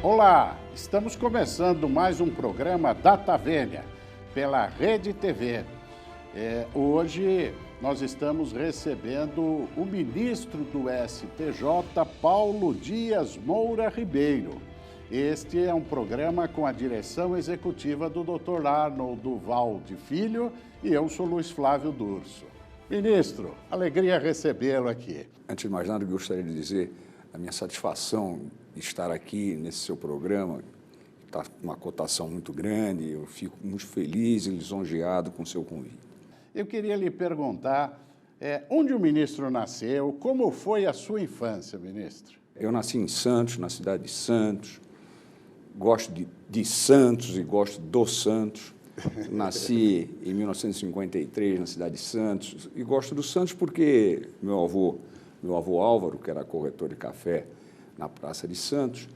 Olá, estamos começando mais um programa Data Vênia, pela Rede TV. Hoje nós estamos recebendo o ministro do STJ, Paulo Dias Moura Ribeiro. Este é um programa com a direção executiva do Dr. Arnold Duval de Filho e eu sou Luiz Flávio Durso. Ministro, alegria recebê-lo aqui. Antes de mais nada, eu gostaria de dizer a minha satisfação de estar aqui nesse seu programa, que está com uma cotação muito grande, eu fico muito feliz e lisonjeado com o seu convite. Eu queria lhe perguntar, onde o ministro nasceu, como foi a sua infância, ministro? Eu nasci em Santos, na cidade de Santos, gosto de Santos e gosto do Santos. Nasci em 1953 na cidade de Santos e gosto do Santos porque meu avô Álvaro, que era corretor de café na Praça de Santos,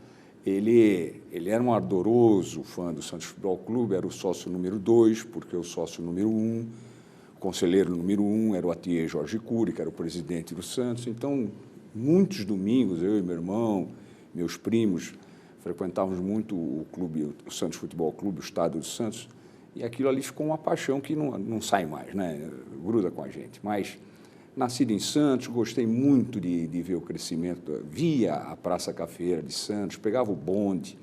ele era um ardoroso fã do Santos Futebol Clube, era o sócio número 2, porque o sócio número 1, o conselheiro número 1 era o Atier Jorge Cury, que era o presidente do Santos. Então, muitos domingos, eu e meu irmão, meus primos, frequentávamos muito o clube, o Santos Futebol Clube, o estádio do Santos, e aquilo ali ficou uma paixão que não sai mais, né? Gruda com a gente. Mas, nascido em Santos, gostei muito de ver o crescimento, via a Praça Cafeira de Santos, pegava o bonde,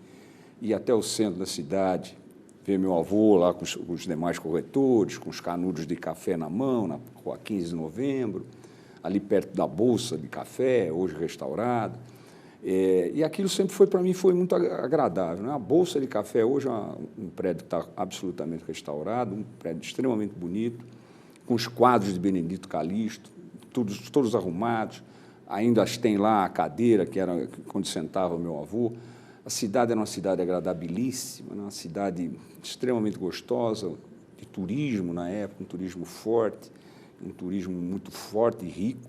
ia até o centro da cidade, ver meu avô lá com os demais corretores, com os canudos de café na mão, na rua 15 de novembro, ali perto da Bolsa de Café, hoje restaurada. E aquilo sempre foi, para mim, foi muito agradável, né? A Bolsa de Café hoje é um prédio que está absolutamente restaurado, um prédio extremamente bonito, com os quadros de Benedito Calixto, todos arrumados, ainda tem lá a cadeira, que era onde sentava meu avô. A cidade era uma cidade agradabilíssima, uma cidade extremamente gostosa, de turismo na época, um turismo forte, um turismo muito forte e rico,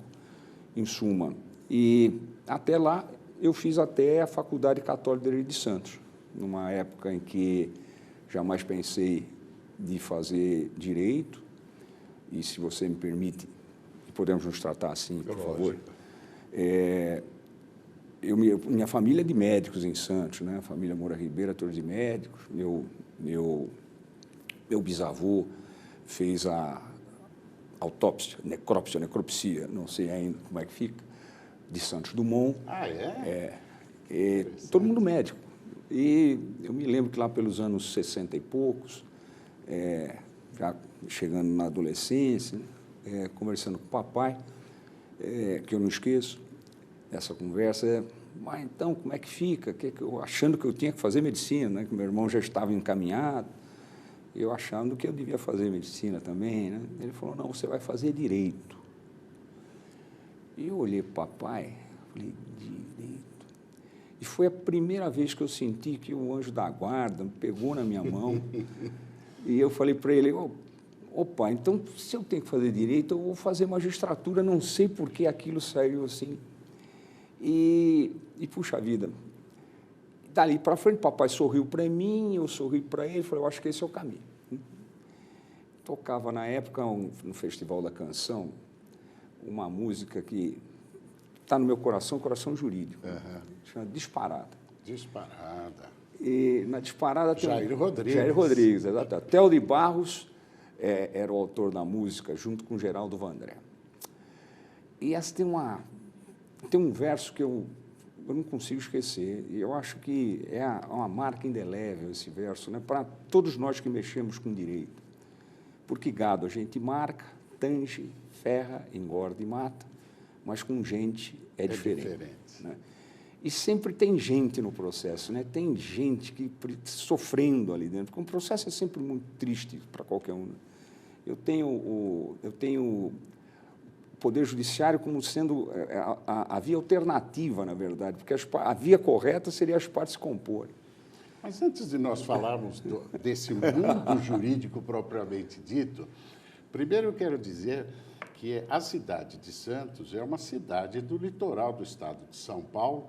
em suma. E até lá eu fiz até a Faculdade Católica de Direito de Santos, numa época em que jamais pensei de fazer direito, e se você me permite, podemos nos tratar assim, por favor. Minha família é de médicos em Santos, né? A família Moura Ribeiro, todos de médicos. Meu bisavô fez a autópsia, necropsia, não sei ainda como é que fica, de Santos Dumont. Ah, é? Todo mundo médico. E eu me lembro que lá pelos anos 60 e poucos, já chegando na adolescência, conversando com o papai, que eu não esqueço dessa conversa, mas então, como é que fica? Achando que eu tinha que fazer medicina, né? Que meu irmão já estava encaminhado, eu achando que eu devia fazer medicina também, né? Ele falou, não, você vai fazer direito. E eu olhei para o papai, falei, direito. E foi a primeira vez que eu senti que o anjo da guarda me pegou na minha mão, e eu falei para ele, opa, então, se eu tenho que fazer direito, eu vou fazer magistratura, não sei por que aquilo saiu assim. E puxa vida, dali para frente, papai sorriu para mim, eu sorri para ele, falei, eu acho que esse é o caminho. Tocava, na época, no Festival da Canção, uma música que está no meu coração, coração jurídico, chama Disparada. Disparada. E na Disparada tem Jair Rodrigues. Jair Rodrigues, exato. Theo de Barros era o autor da música, junto com Geraldo Vandré. E essa tem um verso que eu não consigo esquecer, e eu acho que é uma marca indelével esse verso, né, para todos nós que mexemos com direito. Porque gado a gente marca, tange, ferra, engorda e mata, mas com gente é diferente. Né? E sempre tem gente no processo, né? Tem gente que sofrendo ali dentro, porque o processo é sempre muito triste para qualquer um. Eu tenho o Poder Judiciário como sendo a via alternativa, na verdade, porque a via correta seria as partes se comporem. Mas antes de nós falarmos desse mundo jurídico propriamente dito, primeiro eu quero dizer que a cidade de Santos é uma cidade do litoral do estado de São Paulo,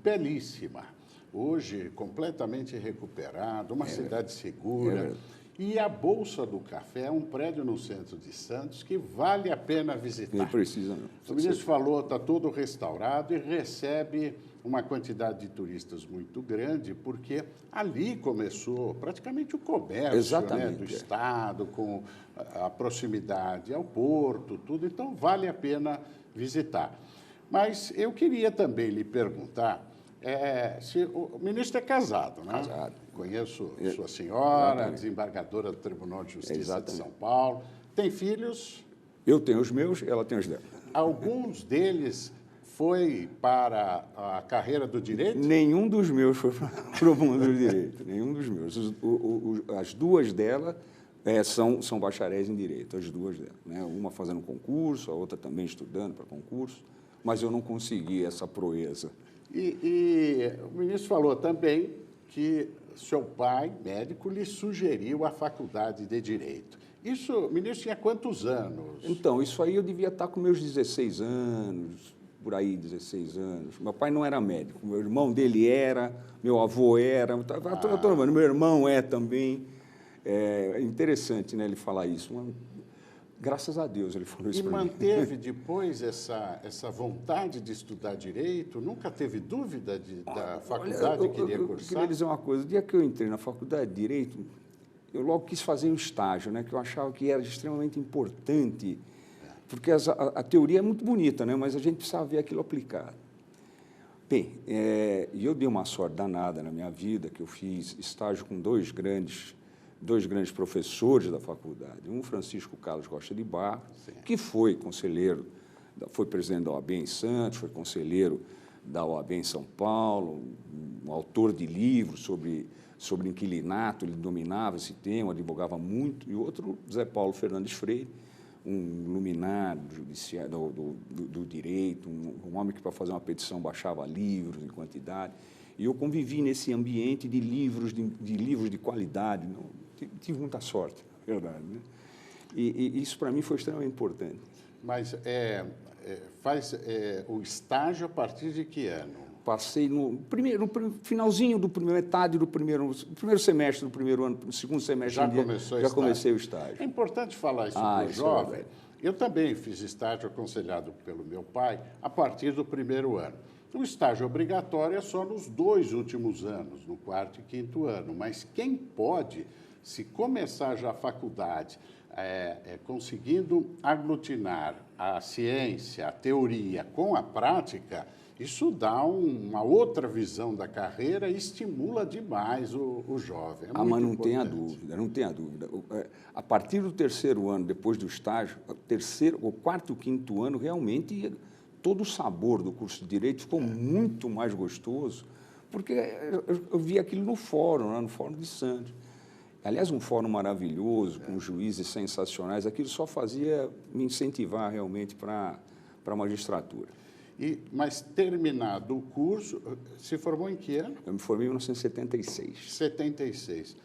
belíssima, hoje completamente recuperada, uma cidade segura. E a Bolsa do Café é um prédio no centro de Santos que vale a pena visitar. Não precisa, não. O ministro falou, está todo restaurado e recebe uma quantidade de turistas muito grande, porque ali começou praticamente o comércio, né, do Estado, com a proximidade ao porto, tudo. Então, vale a pena visitar. Mas eu queria também lhe perguntar, se o ministro é casado, né? Casado. Conheço sua senhora, Exatamente. Desembargadora do Tribunal de Justiça Exatamente. de São Paulo. Tem filhos? Eu tenho os meus, ela tem os dela. Alguns deles foi para a carreira do direito? Nenhum dos meus foi para o mundo do direito, nenhum dos meus. As duas dela são bacharéis em direito, as duas dela. Né? Uma fazendo concurso, a outra também estudando para concurso, mas eu não consegui essa proeza. E o ministro falou também que seu pai, médico, lhe sugeriu a faculdade de Direito. Isso, o ministro tinha quantos anos? Então, isso aí eu devia estar com meus 16 anos, por aí, 16 anos. Meu pai não era médico, meu irmão dele era, meu avô era, meu irmão é também. É interessante, né, ele falar isso. Graças a Deus ele falou isso para mim. E manteve depois essa vontade de estudar Direito? Nunca teve dúvida da faculdade que queria cursar? Eu queria dizer uma coisa. O dia que eu entrei na faculdade de Direito, eu logo quis fazer um estágio, né, que eu achava que era extremamente importante, porque a teoria é muito bonita, né, mas a gente precisava ver aquilo aplicado. Bem, e eu dei uma sorte danada na minha vida, que eu fiz estágio com dois grandes professores da faculdade. Um, Francisco Carlos Costa de Barros, que foi conselheiro, foi presidente da OAB em Santos, foi conselheiro da OAB em São Paulo, um autor de livros sobre inquilinato, ele dominava esse tema, advogava muito. E outro, Zé Paulo Fernandes Freire, um luminar do direito, um homem que, para fazer uma petição, baixava livros em quantidade. E eu convivi nesse ambiente de livros de qualidade. Tive muita sorte, na verdade. Né? E isso, para mim, foi extremamente importante. Mas faz o estágio a partir de que ano? Passei no finalzinho metade do primeiro semestre do primeiro ano, no segundo semestre já comecei o estágio. É importante falar isso para o jovem. Eu também fiz estágio aconselhado pelo meu pai a partir do primeiro ano. O estágio obrigatório é só nos 2 últimos anos, no 4º e 5º ano, mas quem pode, se começar já a faculdade, conseguindo aglutinar a ciência, a teoria com a prática, isso dá uma outra visão da carreira e estimula demais o jovem. Mas não tenha dúvida, não tenha dúvida. A partir do 3º ano, depois do estágio, o 4º e 5º ano, realmente, todo o sabor do curso de Direito ficou muito mais gostoso, porque eu vi aquilo no fórum, lá no Fórum de Santos. Aliás, um fórum maravilhoso, com juízes sensacionais, aquilo só fazia me incentivar realmente para a magistratura. Mas terminado o curso, se formou em que ano? Eu me formei em 1976. 76.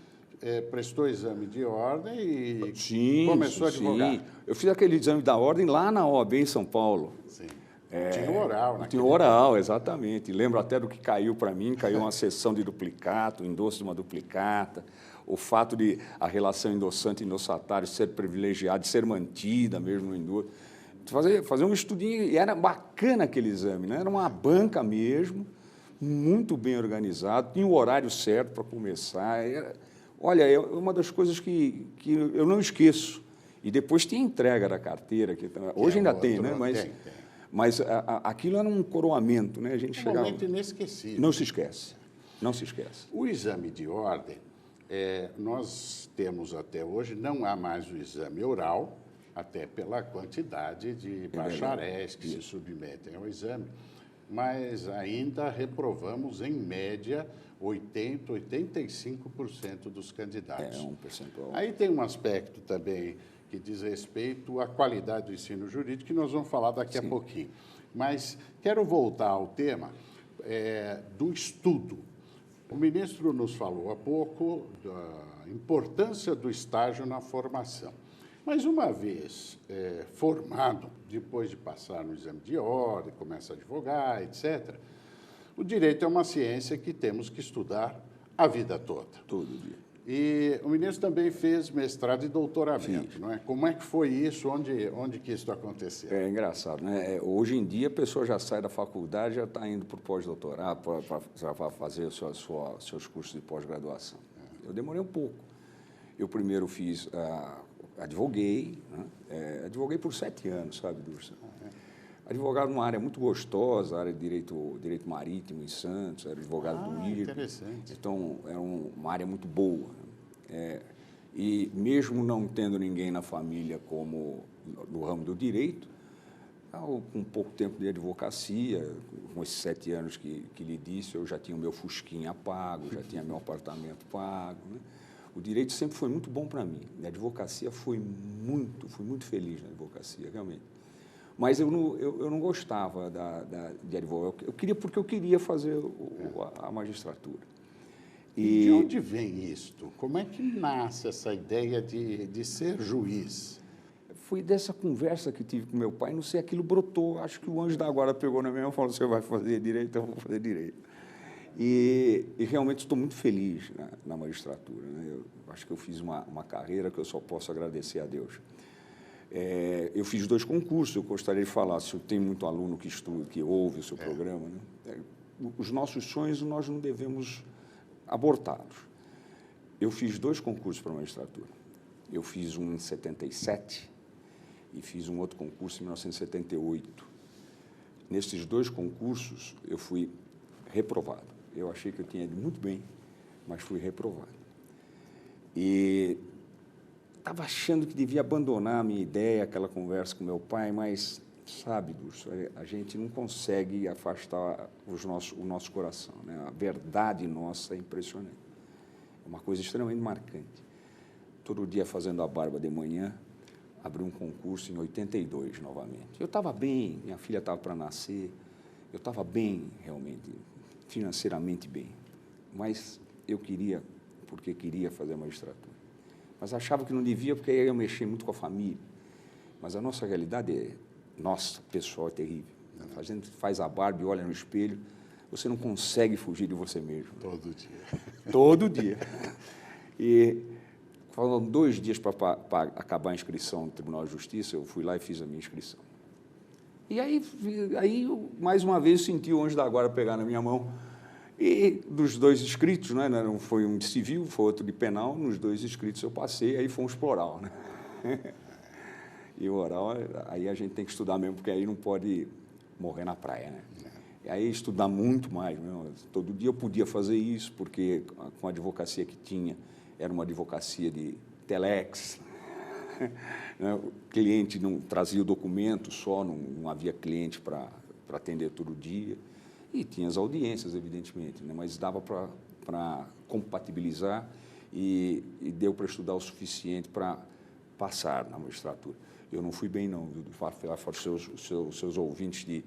Prestou exame de ordem e começou a advogar? Sim, eu fiz aquele exame da ordem lá na OAB em São Paulo. Sim. Tinha oral, né? Tinha oral, exatamente. Lembro até do que caiu para mim, caiu uma sessão de duplicato, o endosso de uma duplicata, o fato de a relação endossante e endossatário ser privilegiada, de ser mantida mesmo no endosso. Fazer um estudinho, e era bacana aquele exame, né? Era uma banca mesmo, muito bem organizado, tinha o horário certo para começar. Olha, é uma das coisas que eu não esqueço. E depois tinha a entrega da carteira, que hoje ainda tem, né? Mas aquilo era um coroamento, né? A gente chegava... momento inesquecível. Não se esquece, não se esquece. O exame de ordem, nós temos até hoje, não há mais o exame oral, até pela quantidade de bacharéis que se submetem ao exame, mas ainda reprovamos, em média, 80%, 85% dos candidatos. É um percentual. Aí tem um aspecto também que diz respeito à qualidade do ensino jurídico, que nós vamos falar daqui a pouquinho. Mas quero voltar ao tema do estudo. O ministro nos falou há pouco da importância do estágio na formação. Mas uma vez formado, depois de passar no exame de ordem, começa a advogar, etc., o direito é uma ciência que temos que estudar a vida toda. Todo dia. E o ministro também fez mestrado e doutoramento, Fiz. não é? Como é que foi isso? Onde que isso aconteceu? É engraçado, né? Hoje em dia a pessoa já sai da faculdade, já está indo para o pós-doutorado, para fazer os seus cursos de pós-graduação. Eu demorei um pouco. Eu primeiro fiz, advoguei, né? Advoguei por 7 anos, sabe, Dursa? Advogado numa área muito gostosa, área de direito marítimo em Santos, era advogado do IRB. Interessante. Então, era uma área muito boa. E mesmo não tendo ninguém na família como no ramo do direito, com pouco tempo de advocacia, com esses 7 anos que lhe disse, eu já tinha o meu fusquinha pago, já tinha meu apartamento pago, né? O direito sempre foi muito bom para mim. A advocacia fui muito feliz na advocacia, realmente. Mas eu não gostava de advogar. Eu queria porque eu queria fazer a magistratura. E de onde vem isto? Como é que nasce essa ideia de ser juiz? Foi dessa conversa que tive com meu pai, não sei, aquilo brotou. Acho que o anjo da guarda pegou na minha mão e falou: você vai fazer direito, eu vou fazer direito. E realmente estou muito feliz na magistratura, né? Eu acho que eu fiz uma carreira que eu só posso agradecer a Deus. Eu fiz 2 concursos, eu gostaria de falar, se tem muito aluno que estuda, que ouve o seu programa, né? Os nossos sonhos nós não devemos abortá-los. Eu fiz 2 concursos para a magistratura. Eu fiz um em 77 e fiz um outro concurso em 1978. Nesses 2 concursos eu fui reprovado. Eu achei que eu tinha ido muito bem, mas fui reprovado. E estava achando que devia abandonar a minha ideia, aquela conversa com meu pai, mas, sabe, Durso, a gente não consegue afastar o nosso coração, né? A verdade nossa é impressionante. É uma coisa extremamente marcante. Todo dia fazendo a barba de manhã, abri um concurso em 82 novamente. Eu estava bem, minha filha estava para nascer, eu estava bem, realmente, financeiramente bem. Mas eu queria, porque queria fazer a magistratura. Mas achava que não devia, porque aí eu mexia muito com a família. Mas a nossa realidade nossa, pessoal, é terrível. A gente faz a barba e olha no espelho, você não consegue fugir de você mesmo. Todo dia. Todo dia. E faltam 2 dias para acabar a inscrição no Tribunal de Justiça, eu fui lá e fiz a minha inscrição. E aí eu, mais uma vez, senti o anjo da guarda pegar na minha mão. E dos 2 inscritos, né, não foi um de civil, foi outro de penal, nos 2 inscritos eu passei, aí fomos para o oral, né? E o oral, aí a gente tem que estudar mesmo, porque aí não pode morrer na praia, né? E aí estudar muito mais, né? Todo dia eu podia fazer isso, porque com a advocacia que tinha, era uma advocacia de telex, o cliente não trazia o documento só, não havia cliente para atender todo dia. E tinha as audiências, evidentemente, né? Mas dava para compatibilizar e deu para estudar o suficiente para passar na magistratura. Eu não fui bem, não, para os seus ouvintes de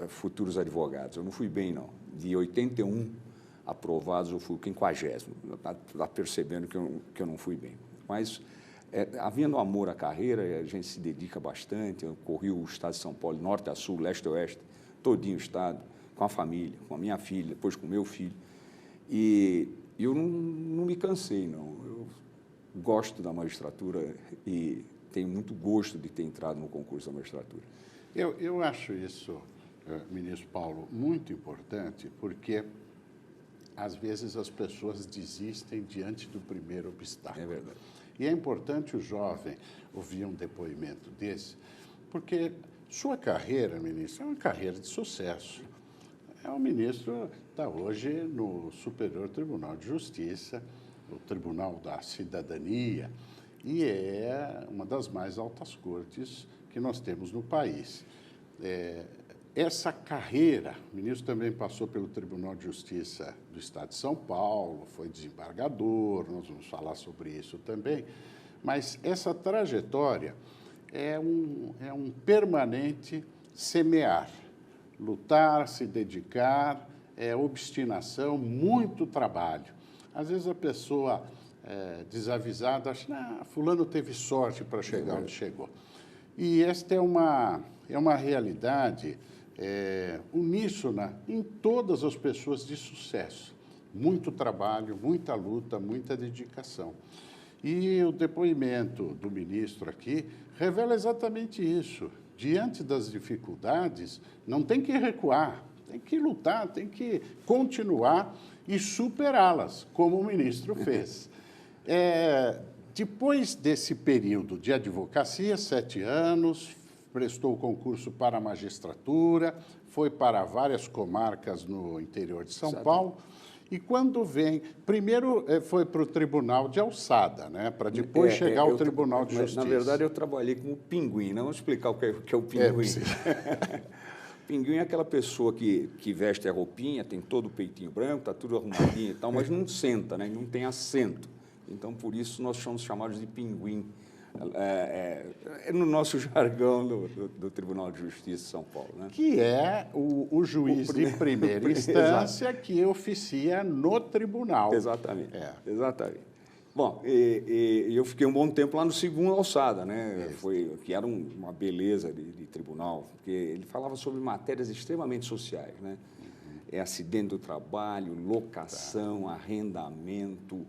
futuros advogados. Eu não fui bem, não. De 81 aprovados, eu fui o 50º. Está percebendo que eu não fui bem. Mas, havendo amor à carreira, a gente se dedica bastante. Eu corri o estado de São Paulo, norte a sul, leste a oeste, todinho o estado, com a família, com a minha filha, depois com o meu filho. E eu não me cansei, não. Eu gosto da magistratura e tenho muito gosto de ter entrado no concurso da magistratura. Eu acho isso, ministro Paulo, muito importante, porque às vezes as pessoas desistem diante do primeiro obstáculo. É verdade. E é importante o jovem ouvir um depoimento desse, porque sua carreira, ministro, é uma carreira de sucesso. O ministro está hoje no Superior Tribunal de Justiça, o Tribunal da Cidadania, e é uma das mais altas cortes que nós temos no país. Essa carreira, o ministro também passou pelo Tribunal de Justiça do Estado de São Paulo, foi desembargador, nós vamos falar sobre isso também, mas essa trajetória é um permanente semear, lutar, se dedicar, obstinação, muito trabalho. Às vezes a pessoa desavisada acha, fulano teve sorte para chegar onde chegou. E esta é uma realidade uníssona em todas as pessoas de sucesso. muito trabalho, muita luta, muita dedicação. E o depoimento do ministro aqui revela exatamente isso. Diante das dificuldades, não tem que recuar, tem que lutar, tem que continuar e superá-las, como o ministro fez. Depois desse período de advocacia, 7 anos, prestou o concurso para a magistratura, foi para várias comarcas no interior de São Paulo. E quando vem, primeiro foi para o Tribunal de Alçada, né? Para depois chegar ao Tribunal de Justiça. Na verdade, eu trabalhei como pinguim, né? Vamos explicar o que é o pinguim. Pinguim é aquela pessoa que veste a roupinha, tem todo o peitinho branco, está tudo arrumadinho e tal, mas não senta, né? Não tem assento. Então, por isso, nós somos chamados de pinguim. No nosso jargão do Tribunal de Justiça de São Paulo. Né? Que é o juiz de primeira instância que oficia no tribunal. Exatamente. Exatamente. Bom, eu fiquei um bom tempo lá no segundo alçada, né? Que era uma beleza de tribunal, porque ele falava sobre matérias extremamente sociais, né? Acidente do trabalho, locação, arrendamento,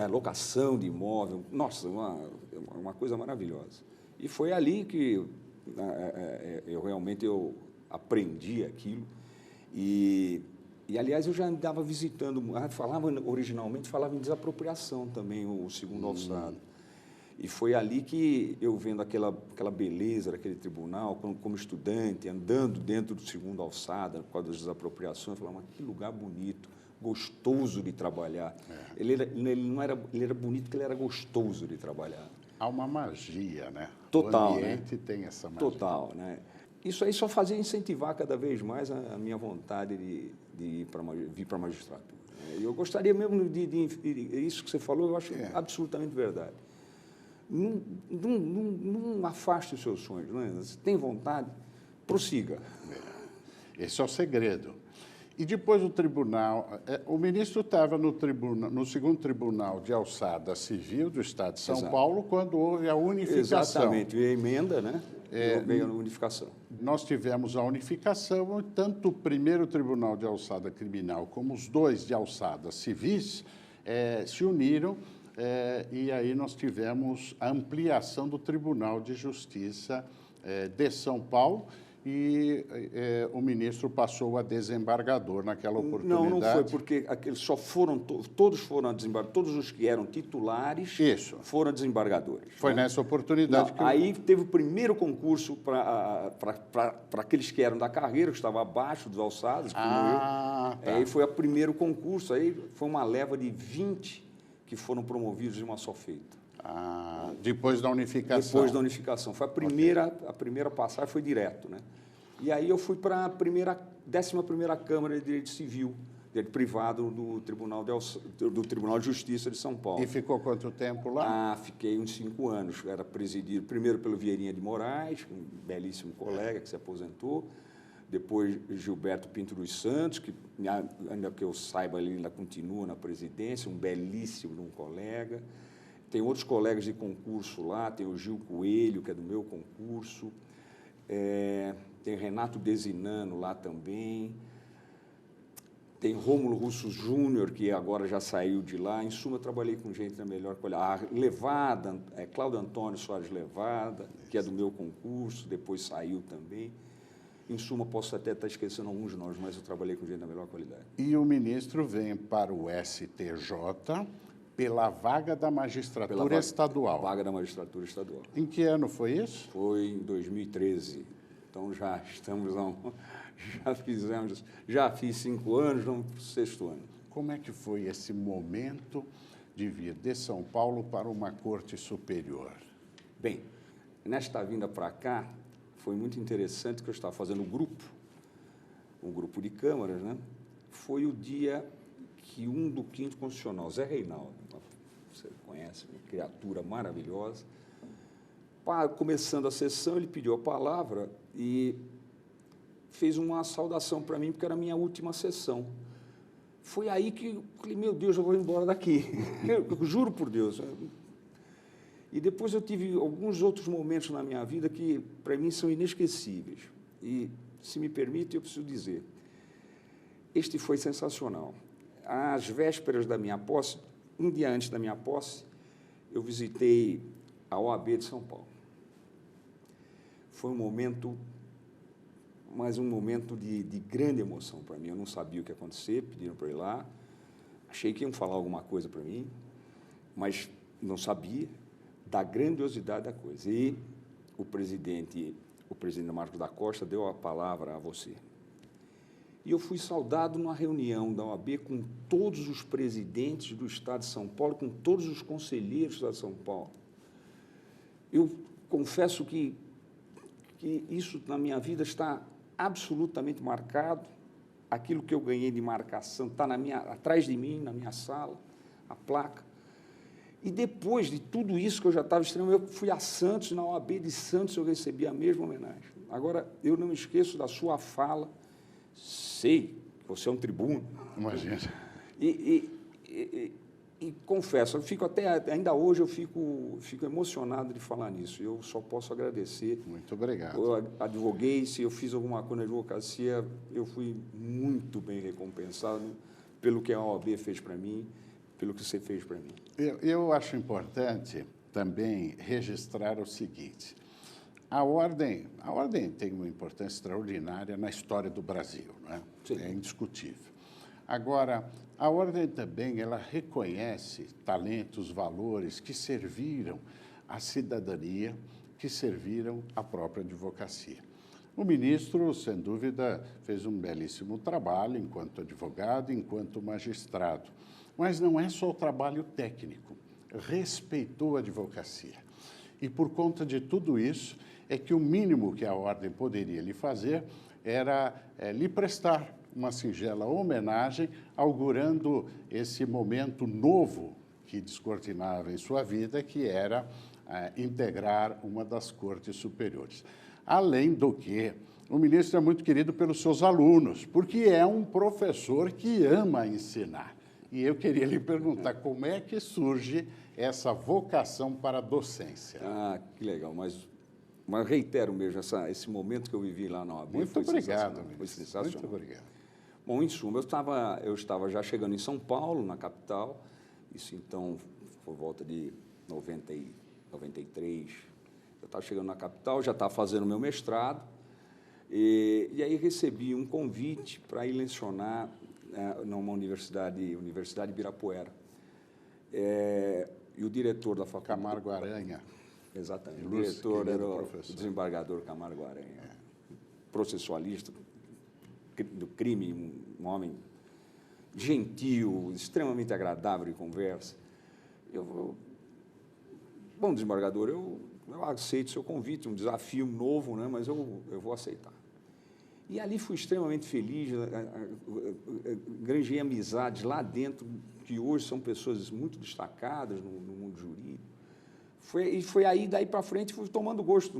locação de imóvel, nossa, uma coisa maravilhosa. E foi ali que eu aprendi aquilo e, aliás, eu já andava visitando, originalmente falava em desapropriação também, o segundo alçado. E foi ali que eu vendo aquela beleza daquele tribunal, como estudante, andando dentro do segundo alçada, por causa das desapropriações, eu falava, mas que lugar bonito, gostoso de trabalhar. Ele era bonito porque ele era gostoso de trabalhar. Há uma magia, né? Total, o ambiente, né? Tem essa magia. Total, né? Isso aí só fazia incentivar cada vez mais a minha vontade de vir para a magistratura. E eu gostaria mesmo isso que você falou, eu acho absolutamente verdade. Não afaste os seus sonhos, né? Você tem vontade, prossiga. Esse é o segredo. E depois o tribunal, o ministro estava no segundo tribunal de alçada civil do Estado de São Paulo, quando houve a unificação. Exatamente, veio a emenda, né? Veio a unificação. Nós tivemos a unificação, tanto o primeiro tribunal de alçada criminal como os dois de alçada civis se uniram, e aí nós tivemos a ampliação do Tribunal de Justiça de São Paulo, e o ministro passou a desembargador naquela oportunidade. Não foi, porque todos foram a desembargador, todos os que eram titulares foram desembargadores. Foi nessa oportunidade que aí teve o primeiro concurso para aqueles que eram da carreira, que estavam abaixo dos alçados, como eu. Aí foi o primeiro concurso, aí foi uma leva de 20 que foram promovidos de uma só feita. Depois da unificação. Depois da unificação. Foi a primeira passagem foi direto, né? E aí eu fui para a 11ª Câmara de Direito Civil, Direito Privado do Tribunal de Justiça de São Paulo. E ficou quanto tempo lá? Fiquei uns 5 anos. Era presidido primeiro pelo Vieirinha de Moraes, um belíssimo colega que se aposentou. Depois Gilberto Pinto dos Santos, que ainda que eu saiba, ele ainda continua na presidência, um belíssimo colega. Tem outros colegas de concurso lá, tem o Gil Coelho, que é do meu concurso, tem Renato Desinano lá também, tem Rômulo Russo Júnior, que agora já saiu de lá. Em suma, eu trabalhei com gente da melhor qualidade. Levada, Cláudio Antônio Soares Levada, que é do meu concurso, depois saiu também. Em suma, posso até estar esquecendo alguns nomes, mas eu trabalhei com gente da melhor qualidade. E o ministro vem para o STJ pela vaga da magistratura estadual. Vaga da magistratura estadual. Em que ano foi isso? Foi em 2013. Então já fiz 5 anos, vamos para o 6º ano. Como é que foi esse momento de vir de São Paulo para uma corte superior? Bem, nesta vinda para cá, foi muito interessante que eu estava fazendo um grupo de câmaras, né? Foi o dia que do 5º Constitucional, Zé Reinaldo, você conhece, uma criatura maravilhosa, começando a sessão, ele pediu a palavra e fez uma saudação para mim, porque era a minha última sessão. Foi aí que eu falei, meu Deus, eu vou embora daqui. Eu juro por Deus. E depois eu tive alguns outros momentos na minha vida que, para mim, são inesquecíveis. E, se me permite, eu preciso dizer. Este foi sensacional. Às vésperas da minha posse, um dia antes da minha posse, eu visitei a OAB de São Paulo. Foi um momento, mas um momento de grande emoção para mim. Eu não sabia o que ia acontecer, pediram para eu ir lá. Achei que iam falar alguma coisa para mim, mas não sabia da grandiosidade da coisa. E o presidente Marcos da Costa deu a palavra a você. E eu fui saudado numa reunião da OAB com todos os presidentes do Estado de São Paulo, com todos os conselheiros do Estado de São Paulo. Eu confesso que isso na minha vida está absolutamente marcado. Aquilo que eu ganhei de marcação está atrás de mim, na minha sala, a placa. E depois de tudo isso que eu já estava estranho, eu fui a Santos, na OAB de Santos eu recebi a mesma homenagem. Agora, eu não me esqueço da sua fala, sei que você é um tribuno. Imagina. E confesso, eu fico ainda hoje eu fico emocionado de falar nisso. Eu só posso agradecer. Muito obrigado. Eu advoguei, se eu fiz alguma coisa na advocacia, eu fui muito bem recompensado pelo que a OAB fez para mim, pelo que você fez para mim. Eu acho importante também registrar o seguinte: a ordem tem uma importância extraordinária na história do Brasil, não é? Sim. É indiscutível. Agora, a ordem também ela reconhece talentos, valores que serviram à cidadania, que serviram à própria advocacia. O ministro, sem dúvida, fez um belíssimo trabalho enquanto advogado, enquanto magistrado. Mas não é só o trabalho técnico, respeitou a advocacia. E por conta de tudo isso, é que o mínimo que a ordem poderia lhe fazer era lhe prestar uma singela homenagem, augurando esse momento novo que descortinava em sua vida, que era integrar uma das cortes superiores. Além do que, o ministro é muito querido pelos seus alunos, porque é um professor que ama ensinar. E eu queria lhe perguntar como é que surge essa vocação para a docência. Ah, que legal, mas reitero mesmo, esse momento que eu vivi lá na OAB. Muito obrigado, foi sensacional. Muito obrigado. Bom, em suma, eu estava já chegando em São Paulo, na capital, isso então por volta de 93, eu estava chegando na capital, já estava fazendo meu mestrado, e aí recebi um convite para ir lecionar numa universidade de Ibirapuera. E o diretor da faculdade... Camargo Aranha. Exatamente. O diretor era o desembargador Camargo Aranha, processualista do crime, um homem gentil, extremamente agradável de conversa. Bom, desembargador, eu aceito o seu convite, um desafio novo, né, mas eu vou aceitar. E ali fui extremamente feliz, granjei amizades lá dentro, que hoje são pessoas muito destacadas no mundo jurídico. Foi aí, daí para frente, fui tomando gosto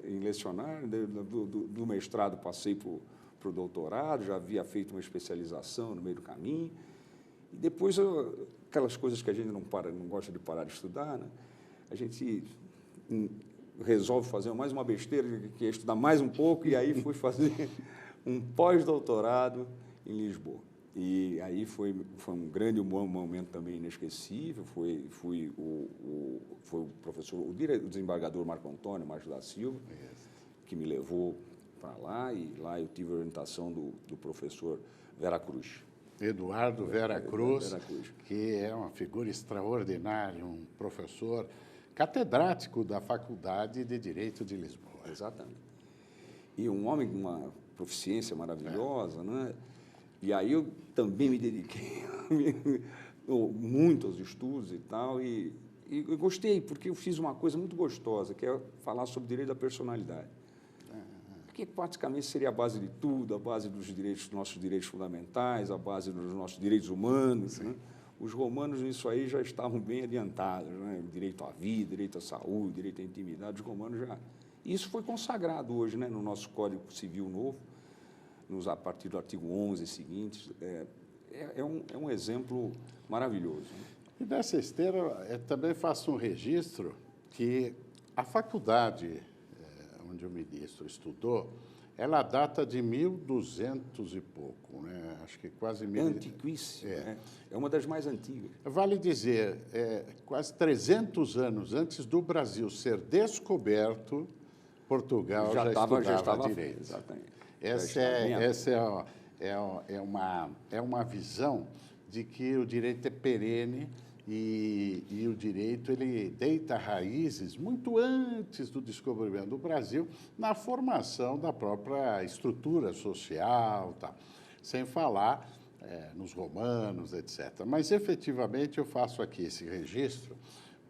em lecionar. Do mestrado passei para o doutorado, já havia feito uma especialização no meio do caminho. E depois, aquelas coisas que a gente não gosta de parar de estudar, né? A gente resolve fazer mais uma besteira, que é estudar mais um pouco, e aí fui fazer um pós-doutorado em Lisboa. E aí foi um grande momento também inesquecível, foi o professor, o desembargador Marco Antônio Márcio da Silva, que me levou para lá, e lá eu tive a orientação do professor Vera Cruz. Eduardo Vera Cruz, que é uma figura extraordinária, um professor catedrático da Faculdade de Direito de Lisboa. Exatamente. E um homem com uma proficiência maravilhosa, né? E aí eu também me dediquei muito aos estudos e tal, e eu gostei, porque eu fiz uma coisa muito gostosa, que é falar sobre direito da personalidade. Que praticamente seria a base de tudo, a base dos nossos direitos fundamentais, a base dos nossos direitos humanos, né? Os romanos nisso aí já estavam bem adiantados, né? Direito à vida, direito à saúde, direito à intimidade, os romanos já... Isso foi consagrado hoje, né, no nosso Código Civil novo, a partir do artigo 11 e seguintes. É um exemplo maravilhoso, né? E nessa esteira, também faço um registro que a faculdade onde o ministro estudou, ela data de 1200 e pouco, né? acho que quase... Antiquíssima, é uma das mais antigas. Vale dizer, quase 300 anos antes do Brasil ser descoberto, Portugal já estudava direito. Exatamente. Essa é uma visão de que o direito é perene e o direito ele deita raízes muito antes do descobrimento do Brasil na formação da própria estrutura social, tá? Sem falar nos romanos, etc. Mas, efetivamente, eu faço aqui esse registro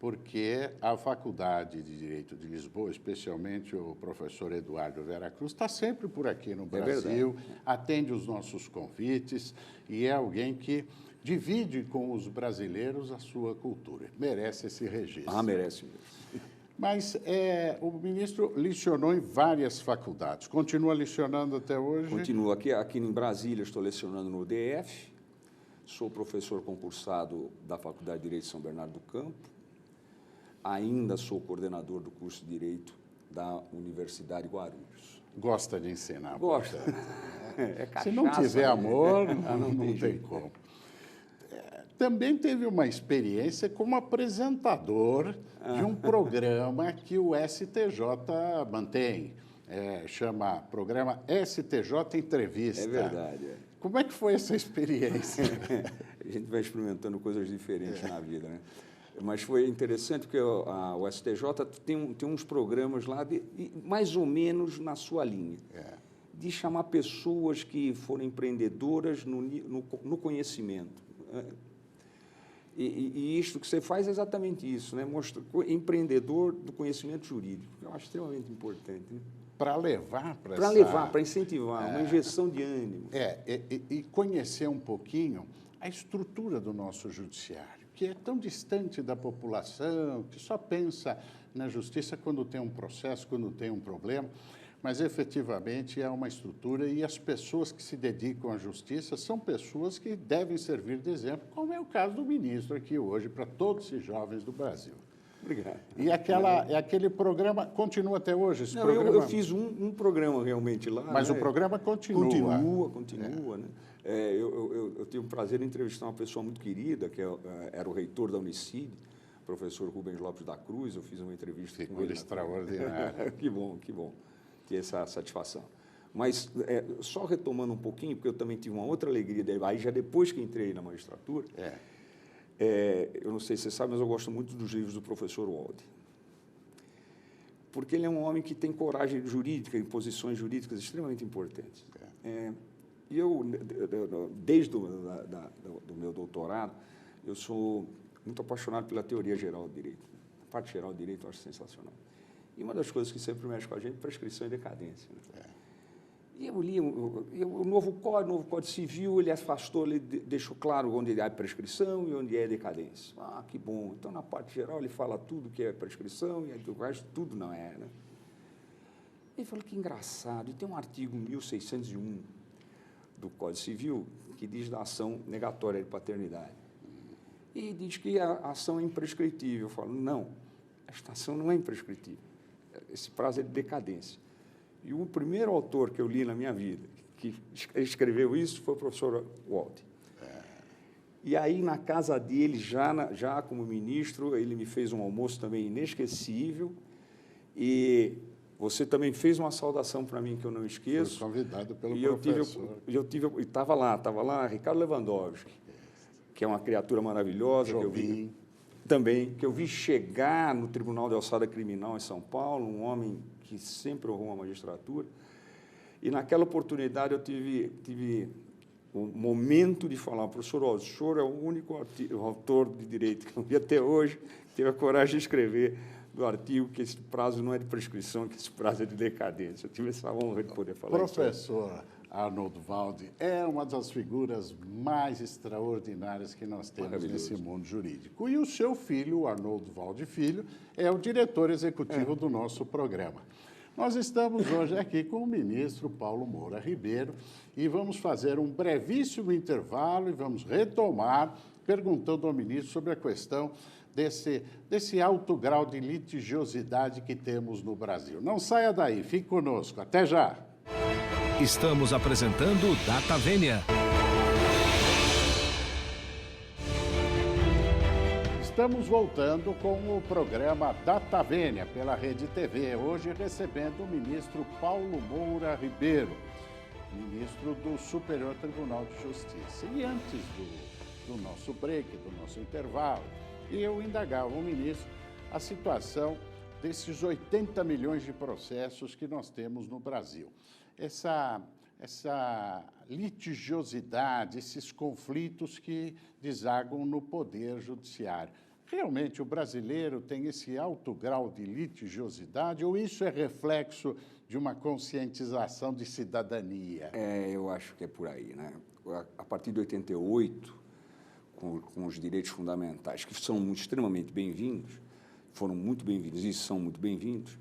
porque a Faculdade de Direito de Lisboa, especialmente o professor Eduardo Vera Cruz, está sempre por aqui no Brasil, atende os nossos convites e é alguém que divide com os brasileiros a sua cultura. Merece esse registro. Ah, merece mesmo. Mas o ministro lecionou em várias faculdades. Continua lecionando até hoje? Continuo aqui em Brasília, estou lecionando no DF, sou professor concursado da Faculdade de Direito de São Bernardo do Campo, ainda sou coordenador do curso de Direito da Universidade de Guarulhos. Gosta de ensinar? Gosto. Se não tiver amor, não tem como. Também teve uma experiência como apresentador de um programa que o STJ mantém. Chama programa STJ Entrevista. É verdade. Como é que foi essa experiência? A gente vai experimentando coisas diferentes na vida, né? Mas foi interessante porque o STJ tem uns programas lá, mais ou menos na sua linha, de chamar pessoas que foram empreendedoras no conhecimento. E isto que você faz é exatamente isso, né? Mostra empreendedor do conhecimento jurídico, que eu acho extremamente importante. Né? Para levar para Para levar, para incentivar, uma injeção de ânimo. E conhecer um pouquinho a estrutura do nosso judiciário, que é tão distante da população, que só pensa na justiça quando tem um processo, quando tem um problema, mas efetivamente é uma estrutura e as pessoas que se dedicam à justiça são pessoas que devem servir de exemplo, como é o caso do ministro aqui hoje, para todos esses jovens do Brasil. Obrigado. E aquele programa continua até hoje? Esse Não, programa... eu fiz um programa realmente lá. Mas, né, o programa continua. Continua, né? Eu tive o prazer de entrevistar uma pessoa muito querida, que era o reitor da Unicid, professor Rubens Lopes da Cruz. Eu fiz uma entrevista com ele. Extraordinário. Que bom ter essa satisfação. Mas, só retomando um pouquinho, porque eu também tive uma outra alegria, aí já depois que entrei na magistratura, eu não sei se você sabe, mas eu gosto muito dos livros do professor Walde. Porque ele é um homem que tem coragem jurídica, em posições jurídicas extremamente importantes. E eu, desde do meu doutorado, eu sou muito apaixonado pela teoria geral do direito. A parte geral do direito eu acho sensacional. E uma das coisas que sempre mexe com a gente é prescrição e decadência. Né? E eu li o novo Código Civil, ele afastou, ele deixou claro onde é prescrição e onde é decadência. Ah, que bom. Então, na parte geral, ele fala tudo que é prescrição e o resto tudo não é. Né? Ele falou que engraçado. E tem um artigo 1601 do Código Civil que diz da ação negatória de paternidade. E diz que a ação é imprescritível. Eu falo, não, esta ação não é imprescritível. Esse prazo é de decadência. E o primeiro autor que eu li na minha vida que escreveu isso foi o professor Walde. E aí, na casa dele, já como ministro, ele me fez um almoço também inesquecível. E você também fez uma saudação para mim que eu não esqueço. Foi convidado pelo professor. E estava lá Ricardo Lewandowski, que é uma criatura maravilhosa. Que eu vi chegar no Tribunal de Alçada Criminal em São Paulo, um homem que sempre honrou a magistratura. E, naquela oportunidade, eu tive o momento de falar, professor, o senhor é o único autor de direito que eu vi até hoje, que teve a coragem de escrever do artigo que esse prazo não é de prescrição, que esse prazo é de decadência. Eu tive essa honra de poder falar isso. Professor Arnoldo Walde é uma das figuras mais extraordinárias que nós temos nesse mundo jurídico. E o seu filho, o Arnoldo Walde Filho, é o diretor executivo do nosso programa. Nós estamos hoje aqui com o ministro Paulo Moura Ribeiro e vamos fazer um brevíssimo intervalo e vamos retomar perguntando ao ministro sobre a questão desse alto grau de litigiosidade que temos no Brasil. Não saia daí, fique conosco. Até já! Estamos apresentando Data Vênia. Estamos voltando com o programa Data Vênia pela Rede TV, hoje recebendo o ministro Paulo Moura Ribeiro, ministro do Superior Tribunal de Justiça. E antes do nosso break, do nosso intervalo, eu indagava o ministro a situação desses 80 milhões de processos que nós temos no Brasil. Essa litigiosidade, esses conflitos que desagam no Poder Judiciário. Realmente o brasileiro tem esse alto grau de litigiosidade ou isso é reflexo de uma conscientização de cidadania? Eu acho que é por aí, né? A partir de 88, com os direitos fundamentais, que são extremamente bem-vindos, foram muito bem-vindos e são muito bem-vindos,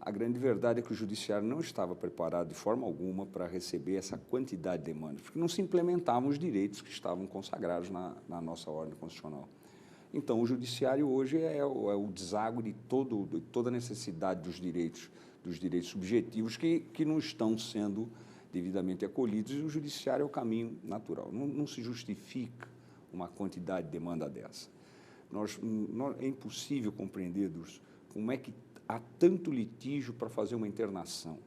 a grande verdade é que o Judiciário não estava preparado de forma alguma para receber essa quantidade de demandas, porque não se implementavam os direitos que estavam consagrados na nossa ordem constitucional. Então, o Judiciário hoje é o deságuo de toda a necessidade dos direitos subjetivos que não estão sendo devidamente acolhidos, e o Judiciário é o caminho natural. Não se justifica uma quantidade de demanda dessa. É impossível compreender como é que há tanto litígio para fazer uma internação.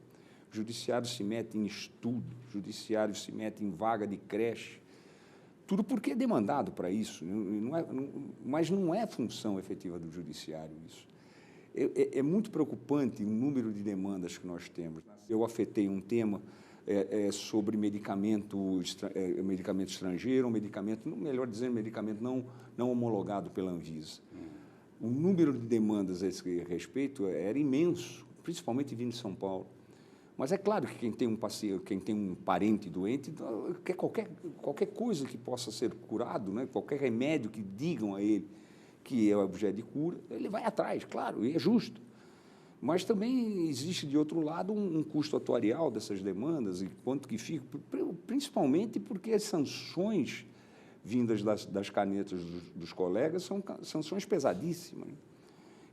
O Judiciário se mete em estudo, o Judiciário se mete em vaga de creche, tudo porque é demandado para isso, mas não é função efetiva do Judiciário isso. É muito preocupante o número de demandas que nós temos. Eu afetei um tema sobre medicamento estrangeiro, melhor dizendo, medicamento não homologado pela Anvisa. O número de demandas a esse respeito era imenso, principalmente vindo de São Paulo. Mas é claro que quem tem um parente doente, quer qualquer coisa que possa ser curado, né? Qualquer remédio que digam a ele que é objeto de cura, ele vai atrás, claro, e é justo. Mas também existe, de outro lado, um custo atuarial dessas demandas, e quanto que fica, principalmente porque as sanções vindas das canetas dos colegas são sanções pesadíssimas.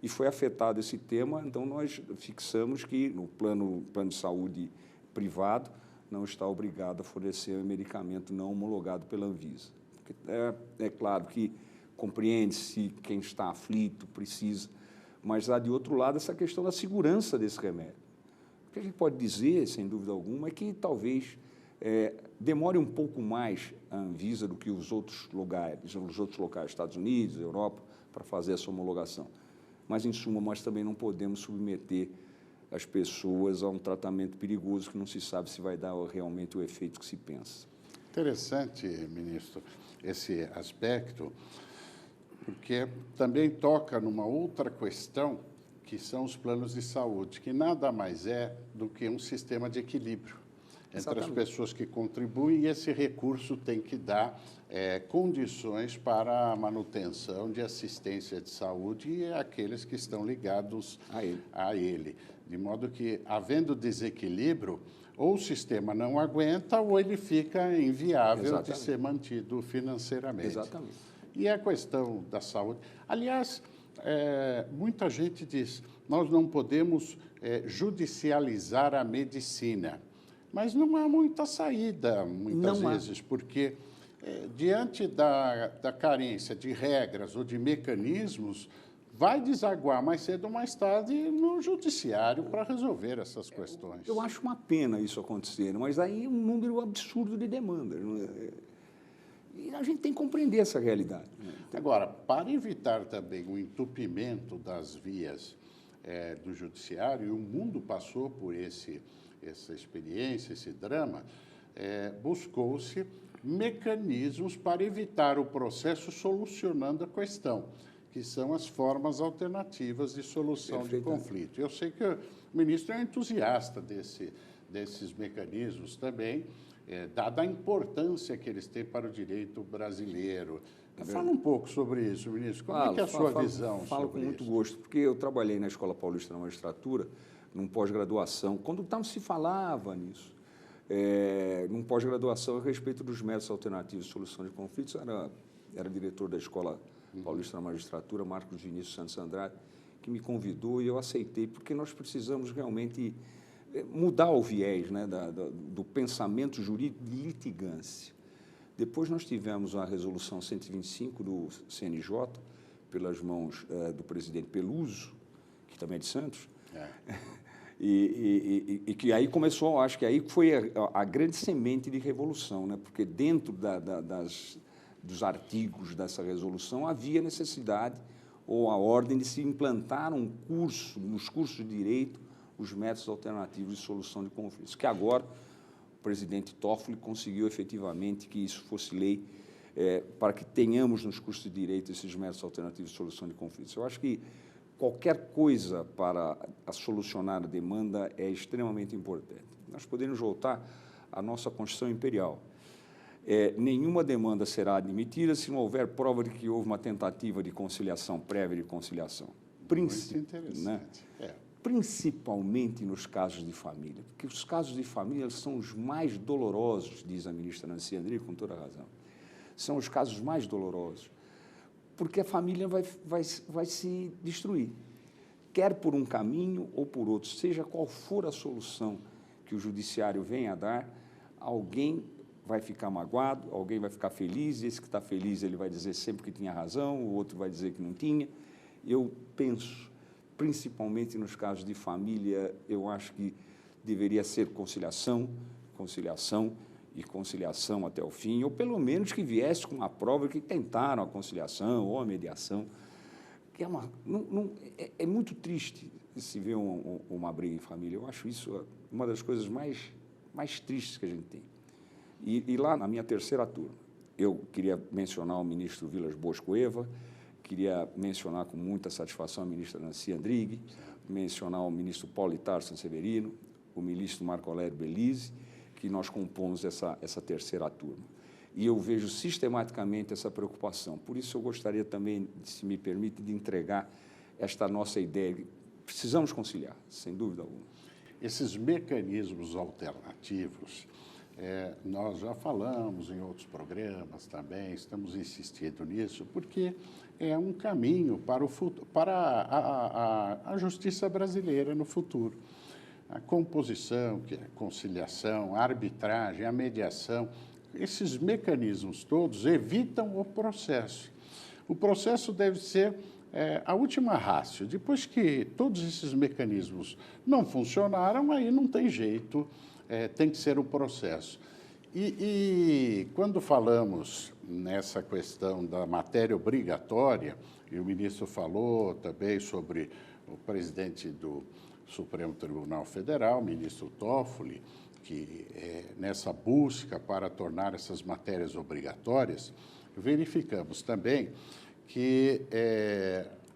E foi afetado esse tema, então nós fixamos que no plano de saúde privado não está obrigado a fornecer medicamento não homologado pela Anvisa. É claro que compreende-se quem está aflito, precisa, mas há de outro lado essa questão da segurança desse remédio. O que a gente pode dizer, sem dúvida alguma, é que talvez demore um pouco mais a Anvisa do que os outros locais, Estados Unidos, Europa, para fazer essa homologação. Mas, em suma, nós também não podemos submeter as pessoas a um tratamento perigoso que não se sabe se vai dar realmente o efeito que se pensa. Interessante, ministro, esse aspecto, porque também toca numa outra questão, que são os planos de saúde, que nada mais é do que um sistema de equilíbrio entre as pessoas que contribuem, e esse recurso tem que dar condições para a manutenção de assistência de saúde e aqueles que estão ligados a ele. De modo que, havendo desequilíbrio, ou o sistema não aguenta ou ele fica inviável de ser mantido financeiramente. Exatamente. E a questão da saúde. Aliás, muita gente diz, nós não podemos judicializar a medicina. Mas não há muita saída, muitas vezes, porque diante da carência de regras ou de mecanismos, vai desaguar mais cedo ou mais tarde no judiciário para resolver essas questões. Eu acho uma pena isso acontecer, mas aí é um número absurdo de demandas. E a gente tem que compreender essa realidade. Agora, para evitar também o entupimento das vias do judiciário, e o mundo passou por essa experiência, esse drama, buscou-se mecanismos para evitar o processo solucionando a questão, que são as formas alternativas de solução de conflito. Eu sei que o ministro é entusiasta desses mecanismos também, dada a importância que eles têm para o direito brasileiro. Fala um pouco sobre isso, ministro. Como é que é a sua visão sobre isso? Falo com muito gosto, porque eu trabalhei na Escola Paulista da Magistratura, num pós-graduação, quando não se falava nisso. Num pós-graduação a respeito dos métodos alternativos de solução de conflitos, era diretor da Escola Paulista da Magistratura, Marcos Vinícius Santos Andrade, que me convidou e eu aceitei, porque nós precisamos realmente mudar o viés, né, do pensamento jurídico de litigância. Depois nós tivemos a resolução 125 do CNJ, pelas mãos do presidente Peluso, que também é de Santos, e que aí começou, acho que aí foi a grande semente de revolução, né? Porque dentro dos artigos dessa resolução havia necessidade ou a ordem de se implantar nos cursos de direito, os métodos alternativos de solução de conflitos, que agora o presidente Toffoli conseguiu efetivamente que isso fosse lei, para que tenhamos nos cursos de direito esses métodos alternativos de solução de conflitos. Eu acho que qualquer coisa para solucionar a demanda é extremamente importante. Nós podemos voltar à nossa Constituição Imperial. Nenhuma demanda será admitida se não houver prova de que houve uma tentativa de conciliação, prévia de conciliação. Muito interessante. Né? Principalmente nos casos de família, porque os casos de família são os mais dolorosos, diz a ministra Nancy Andrighi, com toda a razão. São os casos mais dolorosos, porque a família vai se destruir, quer por um caminho ou por outro, seja qual for a solução que o judiciário venha a dar, alguém vai ficar magoado, alguém vai ficar feliz, e esse que está feliz ele vai dizer sempre que tinha razão, o outro vai dizer que não tinha. Eu penso, principalmente nos casos de família, eu acho que deveria ser conciliação, conciliação e conciliação até o fim, ou pelo menos que viesse com a prova que tentaram a conciliação ou a mediação, que é muito triste se ver uma briga em família. Eu acho isso uma das coisas mais tristes que a gente tem. E lá na minha terceira turma, eu queria mencionar o ministro Vilas Boas Cueva, queria mencionar com muita satisfação a ministra Nancy Andrighi, mencionar o ministro Paulo Itar Sanseverino, o ministro Marco Aurélio Belize, que nós compomos essa terceira turma. E eu vejo sistematicamente essa preocupação. Por isso, eu gostaria também, se me permite, de entregar esta nossa ideia. Precisamos conciliar, sem dúvida alguma. Esses mecanismos alternativos, nós já falamos em outros programas também, estamos insistindo nisso, porque é um caminho para a justiça brasileira no futuro. A composição, que é a conciliação, a arbitragem, a mediação, esses mecanismos todos evitam o processo. O processo deve ser a última ratio. Depois que todos esses mecanismos não funcionaram, aí não tem jeito, tem que ser o processo. E quando falamos nessa questão da matéria obrigatória, e o ministro falou também sobre o presidente do Supremo Tribunal Federal, ministro Toffoli, que nessa busca para tornar essas matérias obrigatórias, verificamos também que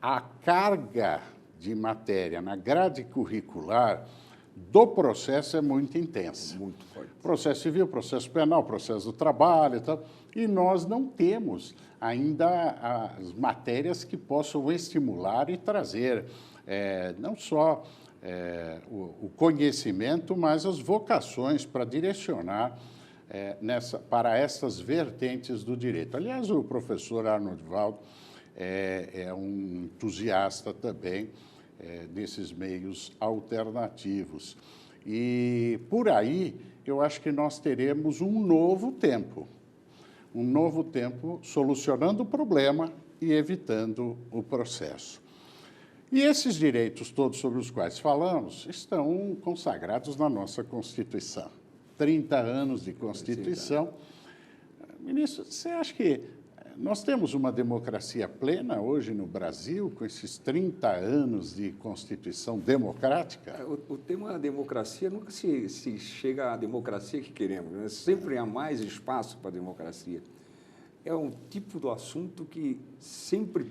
a carga de matéria na grade curricular do processo é muito intensa. Muito forte. Processo civil, processo penal, processo do trabalho e tal. E nós não temos ainda as matérias que possam estimular e trazer não só o conhecimento, mas as vocações para direcionar para essas vertentes do direito. Aliás, o professor Arnold Valdo é um entusiasta também desses meios alternativos. E, por aí, eu acho que nós teremos um novo tempo solucionando o problema e evitando o processo. E esses direitos todos sobre os quais falamos estão consagrados na nossa Constituição. 30 anos de Constituição. Ministro, você acha que nós temos uma democracia plena hoje no Brasil, com esses 30 anos de Constituição democrática? O tema da democracia nunca se chega à democracia que queremos, né? Sempre há mais espaço para a democracia. É um tipo de assunto que sempre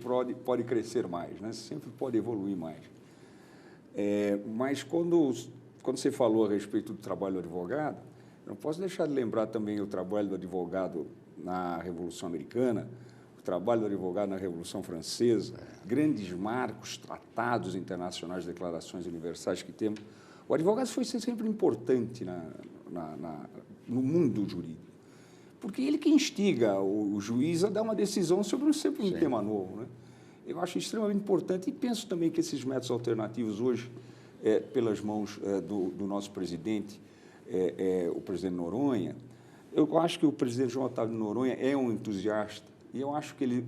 pode crescer mais, né? Sempre pode evoluir mais. Mas quando você falou a respeito do trabalho do advogado, não posso deixar de lembrar também o trabalho do advogado na Revolução Americana, o trabalho do advogado na Revolução Francesa, grandes marcos, tratados internacionais, declarações universais que temos. O advogado foi sempre importante no mundo jurídico, porque ele que instiga o juiz a dar uma decisão sobre sempre um tema novo, né? Eu acho extremamente importante e penso também que esses métodos alternativos hoje, pelas mãos do nosso presidente, o presidente Noronha, eu acho que o presidente João Otávio Noronha é um entusiasta e eu acho que ele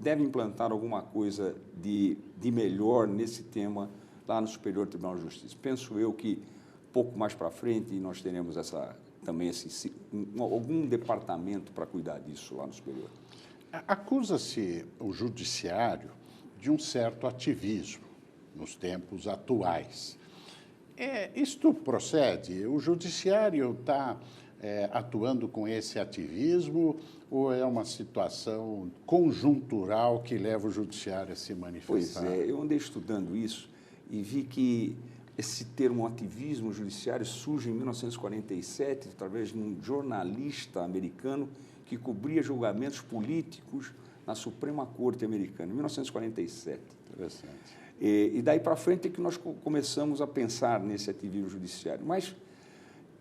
deve implantar alguma coisa de melhor nesse tema lá no Superior Tribunal de Justiça. Penso eu que pouco mais para frente nós teremos também algum departamento para cuidar disso lá no Superior. Acusa-se o judiciário de um certo ativismo nos tempos atuais. Isto procede? O judiciário está atuando com esse ativismo ou é uma situação conjuntural que leva o judiciário a se manifestar? Pois é, eu andei estudando isso e vi que esse termo ativismo judiciário surge em 1947, através de um jornalista americano que cobria julgamentos políticos na Suprema Corte americana, em 1947. Interessante. E daí para frente é que nós começamos a pensar nesse ativismo judiciário. Mas,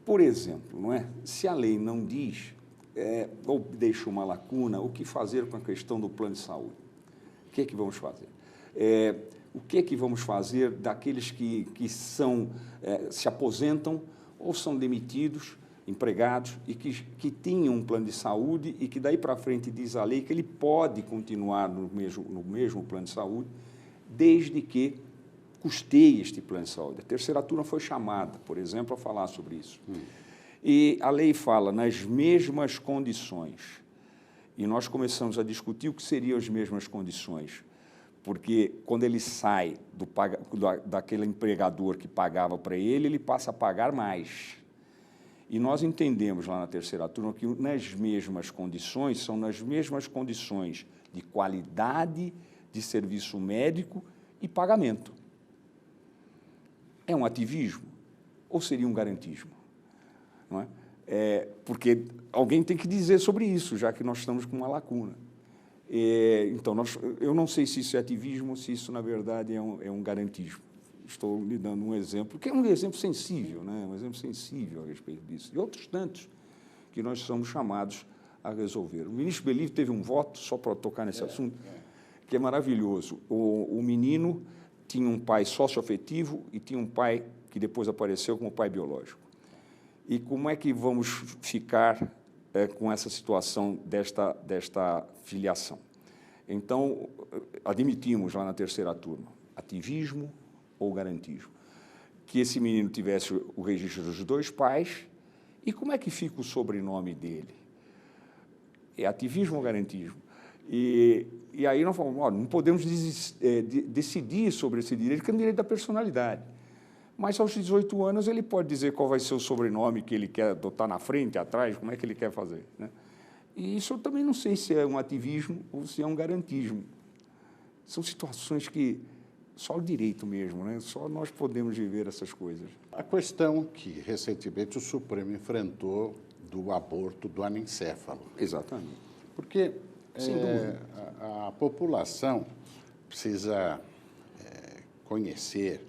por exemplo, não é? Se a lei não diz, ou deixa uma lacuna, o que fazer com a questão do plano de saúde? O que é que vamos fazer? O que é que vamos fazer daqueles que se aposentam ou são demitidos, empregados, e que tinham um plano de saúde e que daí para frente diz a lei que ele pode continuar no mesmo plano de saúde, desde que custeie este plano de saúde. A terceira turma foi chamada, por exemplo, a falar sobre isso. E a lei fala nas mesmas condições. E nós começamos a discutir o que seriam as mesmas condições. Porque quando ele sai daquele empregador que pagava para ele, ele passa a pagar mais. E nós entendemos lá na terceira turma que nas mesmas condições, são nas mesmas condições de qualidade de serviço médico e pagamento. É um ativismo ou seria um garantismo? Não é? Porque alguém tem que dizer sobre isso, já que nós estamos com uma lacuna. Então, eu não sei se isso é ativismo ou se isso, na verdade, é um garantismo. Estou lhe dando um exemplo, que é um exemplo sensível, né? Um exemplo sensível a respeito disso. E outros tantos que nós somos chamados a resolver. O ministro Belívio teve um voto, só para tocar nesse assunto, que é maravilhoso. O menino tinha um pai socioafetivo e tinha um pai que depois apareceu como pai biológico. E como é que vamos ficar com essa situação desta filiação? Então, admitimos lá na terceira turma, ativismo ou garantismo. Que esse menino tivesse o registro dos dois pais, e como é que fica o sobrenome dele? É ativismo ou garantismo? E aí nós falamos, olha, não podemos decidir sobre esse direito, que é um direito da personalidade. Mas aos 18 anos ele pode dizer qual vai ser o sobrenome que ele quer adotar na frente, atrás, como é que ele quer fazer, né? E isso eu também não sei se é um ativismo ou se é um garantismo. São situações que só o direito mesmo, né? Só nós podemos viver essas coisas. A questão que recentemente o Supremo enfrentou do aborto do anencéfalo. Exatamente. Porque a população precisa conhecer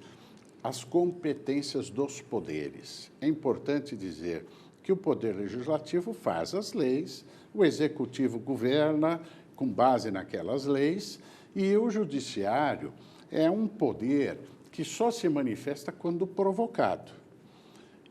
as competências dos poderes. É importante dizer que o Poder Legislativo faz as leis, o Executivo governa com base naquelas leis e o Judiciário é um poder que só se manifesta quando provocado.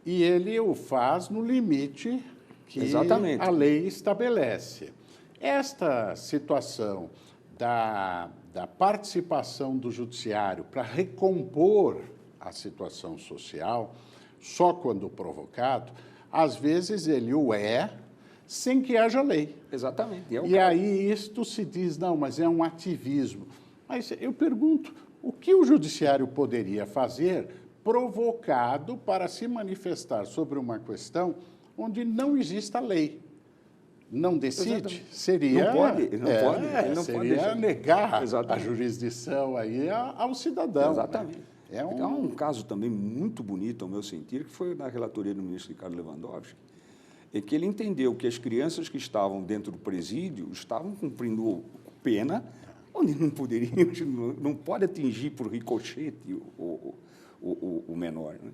E ele o faz no limite que Exatamente. a lei estabelece. Esta situação da participação do Judiciário para recompor a situação social, só quando provocado, às vezes ele o sem que haja lei. Exatamente. E aí isto se diz, não, mas é um ativismo. Mas eu pergunto, o que o Judiciário poderia fazer provocado para se manifestar sobre uma questão onde não exista lei? Não decide? Exatamente. Seria... Não pode, ele não seria pode negar Exatamente. a jurisdição aí ao cidadão. Exatamente. Né? Há um caso também muito bonito, ao meu sentir, que foi na relatoria do ministro Ricardo Lewandowski, em que ele entendeu que as crianças que estavam dentro do presídio estavam cumprindo pena onde não poderiam, não pode atingir por ricochete o menor, né?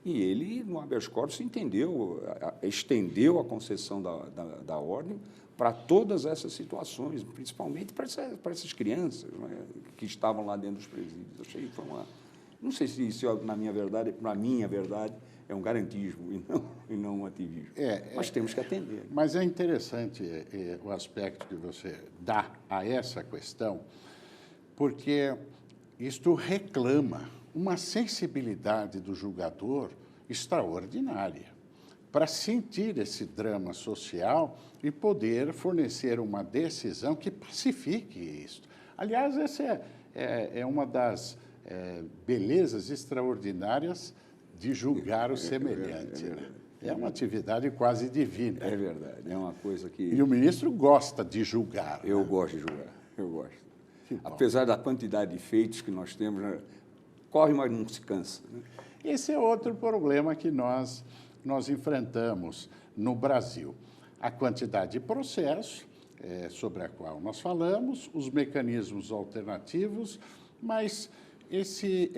E ele, no habeas corpus, estendeu a concessão da ordem para todas essas situações, principalmente para essas crianças, né, que estavam lá dentro dos presídios. Achei que foi uma Não sei se isso, na minha verdade, para mim, a verdade, é um garantismo e não um ativismo. Mas temos que atender. Mas é interessante o aspecto que você dá a essa questão, porque isto reclama uma sensibilidade do julgador extraordinária para sentir esse drama social e poder fornecer uma decisão que pacifique isso. Aliás, essa é uma das belezas extraordinárias de julgar o semelhante. É uma atividade quase divina. É verdade, é uma coisa que... E o ministro gosta de julgar. Eu gosto de julgar, eu gosto. Apesar da quantidade de feitos que nós temos, né, corre, mas não se cansa. Né? Esse é outro problema que nós enfrentamos no Brasil. A quantidade de processos, sobre a qual nós falamos, os mecanismos alternativos, mas esse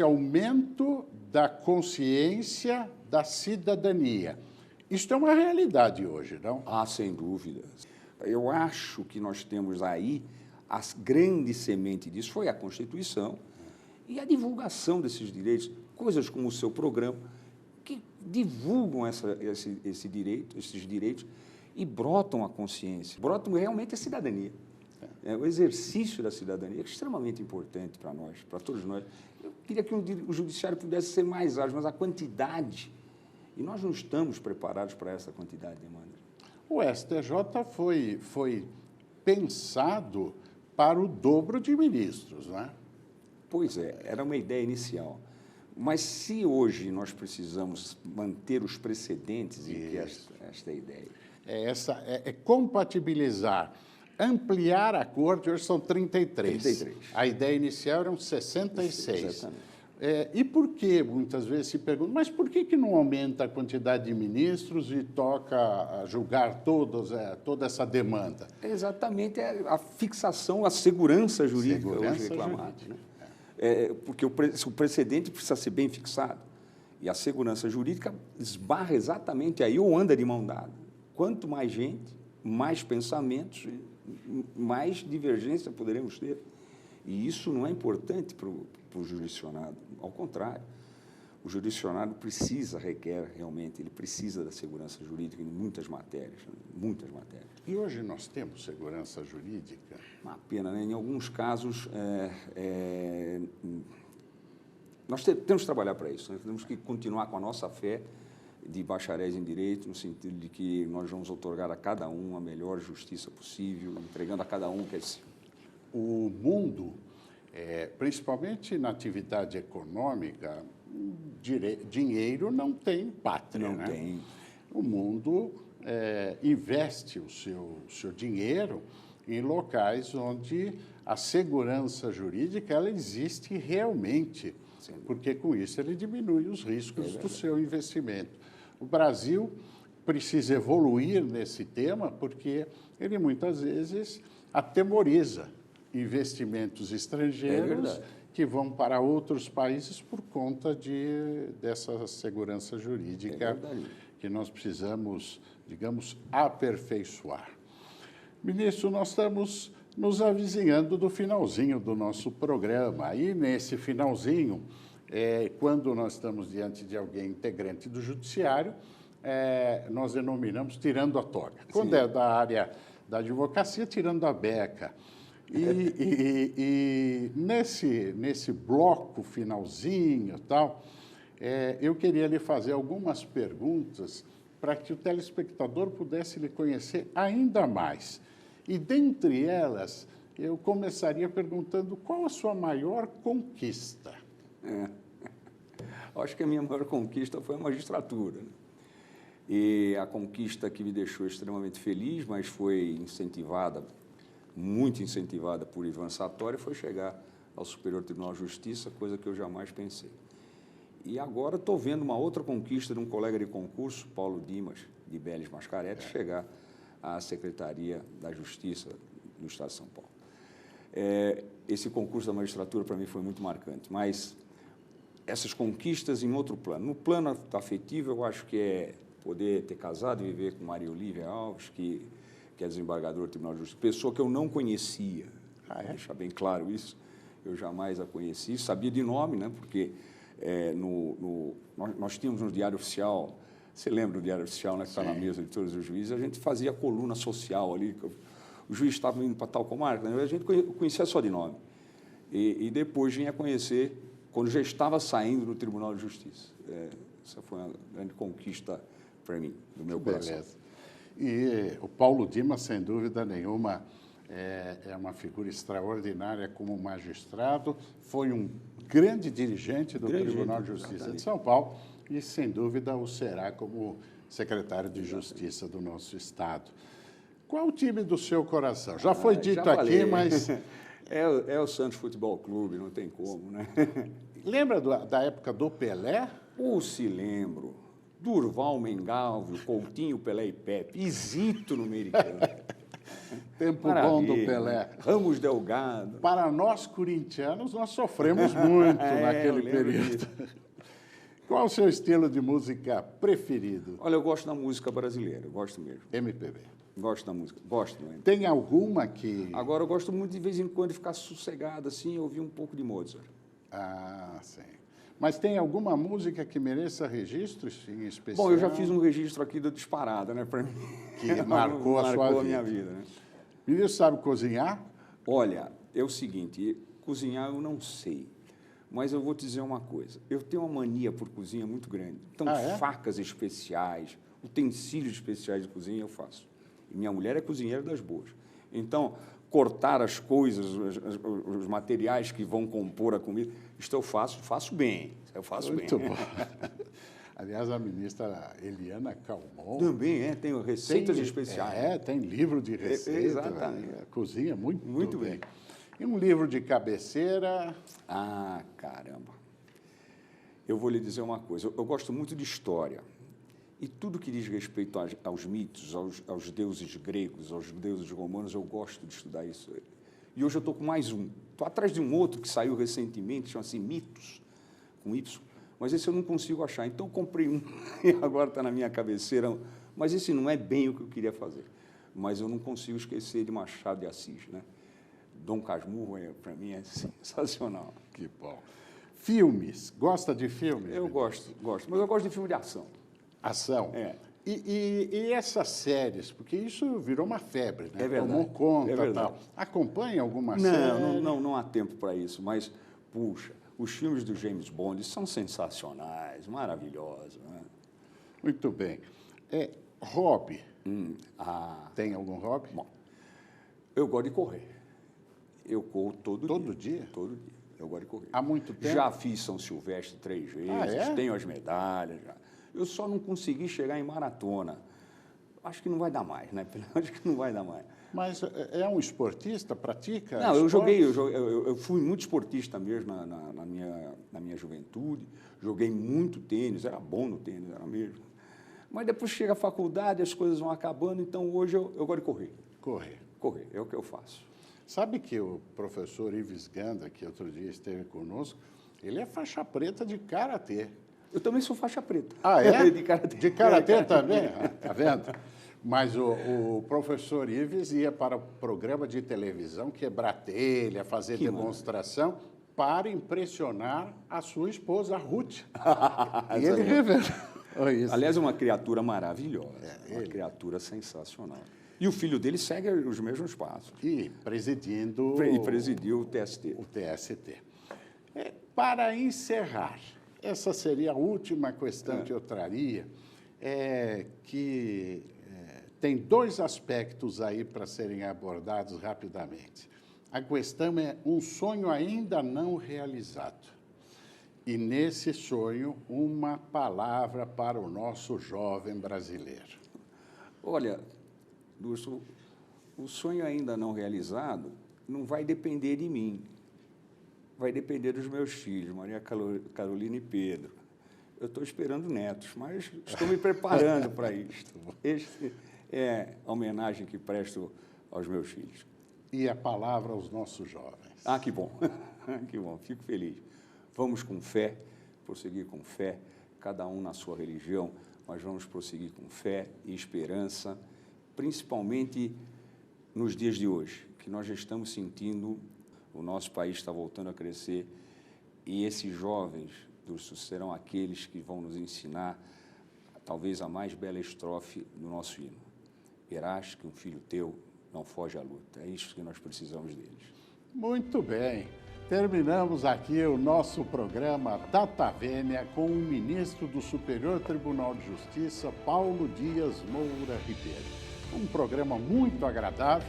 aumento da consciência da cidadania. Isto é uma realidade hoje, não? Ah, sem dúvida. Eu acho que nós temos aí a grande semente disso foi a Constituição e a divulgação desses direitos, coisas como o seu programa, que divulgam esses direitos e brotam a consciência, brotam realmente a cidadania. O exercício da cidadania é extremamente importante para nós, para todos nós. Eu queria que o judiciário pudesse ser mais ágil, mas a quantidade, e nós não estamos preparados para essa quantidade de demanda. O STJ foi pensado para o dobro de ministros, não é? Pois é, era uma ideia inicial. Mas se hoje nós precisamos manter os precedentes, e que esta é a ideia. É compatibilizar, ampliar a corte, hoje são 33. 33. A ideia inicial eram 66. Exatamente. E por que, muitas vezes se pergunta, mas por que não aumenta a quantidade de ministros e toca a julgar toda essa demanda? Exatamente a fixação, a segurança jurídica hoje reclamada. Né? Porque o precedente precisa ser bem fixado. E a segurança jurídica esbarra exatamente aí ou anda de mão dada. Quanto mais gente, mais pensamentos, mais divergência poderemos ter. E isso não é importante para o jurisdicionado, ao contrário. O jurisdicionado requer realmente, ele precisa da segurança jurídica em muitas matérias, muitas matérias. E hoje nós temos segurança jurídica? Uma pena, né? Em alguns casos, nós temos que trabalhar para isso, nós temos que continuar com a nossa fé de bacharéis em direito, no sentido de que nós vamos outorgar a cada um a melhor justiça possível, entregando a cada um que é seu. O mundo, principalmente na atividade econômica, dinheiro não tem pátria. Não tem. O mundo investe o seu dinheiro em locais onde a segurança jurídica ela existe realmente, porque com isso ele diminui os riscos do seu investimento. O Brasil precisa evoluir nesse tema porque ele muitas vezes atemoriza investimentos estrangeiros que vão para outros países por conta dessa segurança jurídica que nós precisamos, digamos, aperfeiçoar. Ministro, nós estamos nos avizinhando do finalzinho do nosso programa. Aí, nesse finalzinho, quando nós estamos diante de alguém integrante do judiciário, nós denominamos tirando a toga. Quando é da área da advocacia, tirando a beca. E nesse bloco finalzinho e tal, eu queria lhe fazer algumas perguntas para que o telespectador pudesse lhe conhecer ainda mais. E, dentre elas, eu começaria perguntando qual a sua maior conquista? Acho que a minha maior conquista foi a magistratura. Né? E a conquista que me deixou extremamente feliz, mas foi incentivada, muito incentivada por Ivan Sartori, foi chegar ao Superior Tribunal de Justiça, coisa que eu jamais pensei. E agora estou vendo uma outra conquista de um colega de concurso, Paulo Dimas, de Beles Mascaretti, chegar à Secretaria da Justiça do Estado de São Paulo. Esse concurso da magistratura para mim foi muito marcante, mas essas conquistas em outro plano. No plano afetivo, eu acho que é poder ter casado e viver com Maria Olívia Alves, que é desembargadora do Tribunal de Justiça, pessoa que eu não conhecia, deixar bem claro isso, eu jamais a conheci, sabia de nome, né? Porque nós tínhamos no Diário Oficial, você lembra do Diário Oficial, né, que está na mesa de todos os juízes, a gente fazia coluna social ali, o juiz estava indo para tal comarca, né? A gente conhecia só de nome. E depois vinha a conhecer quando já estava saindo do Tribunal de Justiça. Essa foi uma grande conquista para mim, do meu coração. Beleza. E o Paulo Dimas, sem dúvida nenhuma, é uma figura extraordinária como magistrado, foi um grande dirigente do Tribunal de Justiça de São Paulo e, sem dúvida, o será como secretário de Justiça do nosso Estado. Qual o time do seu coração? Já foi dito já aqui, mas... É o Santos Futebol Clube, não tem como, né? Lembra da época do Pelé? Se lembro. Durval, Mengalvio, Coutinho, Pelé e Pepe. Isito no meio de campo. Tempo bom do Pelé. Ramos Delgado. Para nós corintianos, nós sofremos muito naquele período. Qual o seu estilo de música preferido? Olha, eu gosto da música brasileira, eu gosto mesmo. MPB. Gosto da música, gosto mesmo. Tem alguma que... Agora, eu gosto muito, de vez em quando, de ficar sossegado assim, ouvir um pouco de Mozart. Ah, sim. Mas tem alguma música que mereça registro em especial? Bom, eu já fiz um registro aqui da disparada, né, para mim. Que marcou a sua vida. Minha vida, né? Menino, sabe cozinhar? Olha, é o seguinte, cozinhar eu não sei, mas eu vou te dizer uma coisa. Eu tenho uma mania por cozinha muito grande. Então, facas especiais, utensílios especiais de cozinha eu faço. E minha mulher é cozinheira das boas. Então, cortar as coisas, os materiais que vão compor a comida, isto eu faço bem. Eu faço muito bem. Bom. Aliás, a ministra Eliana Calmon... Também, tem receitas especiais. Tem livro de receita. Exatamente. Cozinha muito bem. E um livro de cabeceira? Ah, caramba. Eu vou lhe dizer uma coisa. Eu gosto muito de história. E tudo que diz respeito aos mitos, aos deuses gregos, aos deuses romanos, eu gosto de estudar isso. E hoje eu estou com mais um. Estou atrás de um outro que saiu recentemente, chama-se Mitos, com Y. Mas esse eu não consigo achar. Então, eu comprei um e agora está na minha cabeceira. Mas esse não é bem o que eu queria fazer. Mas eu não consigo esquecer de Machado de Assis, né? Dom Casmurro, para mim, é sensacional. Que bom. Filmes. Gosta de filmes? Eu gosto. Mas eu gosto de filme de ação. Ação? É. E essas séries? Porque isso virou uma febre, né? É verdade. Tomou conta e tal. Acompanha alguma série? Não há tempo para isso. Mas, puxa, os filmes do James Bond são sensacionais, maravilhosos. Né? Muito bem. Hobby. Tem algum hobby? Bom, eu gosto de correr. Eu corro todo dia. Todo dia? Todo dia. Eu gosto de correr. Há muito tempo? Já fiz São Silvestre 3 vezes, tenho as medalhas. Já. Eu só não consegui chegar em maratona. Acho que não vai dar mais, né? Acho que não vai dar mais. Mas é um esportista? Pratica? Não, eu fui muito esportista mesmo na minha juventude. Joguei muito tênis, era bom no tênis, era mesmo. Mas depois chega a faculdade, as coisas vão acabando, então hoje eu gosto de correr. Correr, é o que eu faço. Sabe que o professor Ives Ganda, que outro dia esteve conosco, ele é faixa preta de karatê. Eu também sou faixa preta. Ah, é? De karatê. De karatê também? Tá vendo? Mas o professor Ives ia para o programa de televisão quebrar telha, fazer demonstração para impressionar a sua esposa, a Ruth. E ele revelou isso. Aliás, é uma criatura maravilhosa, uma criatura sensacional. E o filho dele segue os mesmos passos. E presidiu o TST. O TST. Para encerrar, essa seria a última questão que eu traria, que tem dois aspectos aí para serem abordados rapidamente. A questão é um sonho ainda não realizado. E nesse sonho, uma palavra para o nosso jovem brasileiro. Olha, Lúcio, o sonho ainda não realizado não vai depender de mim. Vai depender dos meus filhos, Maria Carolina e Pedro. Eu estou esperando netos, mas estou me preparando para isto. Esta é a homenagem que presto aos meus filhos. E a palavra aos nossos jovens. Ah, que bom. Que bom, fico feliz. Vamos com fé, prosseguir com fé, cada um na sua religião, mas vamos prosseguir com fé e esperança, principalmente nos dias de hoje, que nós já estamos sentindo o nosso país está voltando a crescer e esses jovens serão aqueles que vão nos ensinar talvez a mais bela estrofe do nosso hino. Verás que um filho teu não foge à luta. É isso que nós precisamos deles. Muito bem. Terminamos aqui o nosso programa Data Vênia com o ministro do Superior Tribunal de Justiça, Paulo Dias Moura Ribeiro. Um programa muito agradável.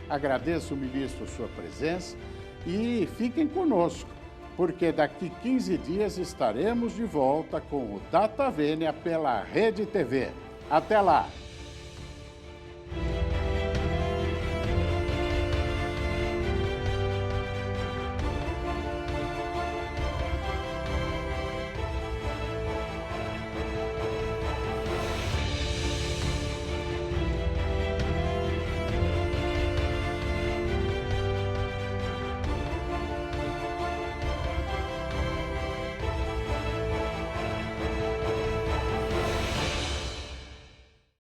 Agradeço, ministro, a sua presença e fiquem conosco, porque daqui 15 dias estaremos de volta com o Data Vênia pela Rede TV. Até lá!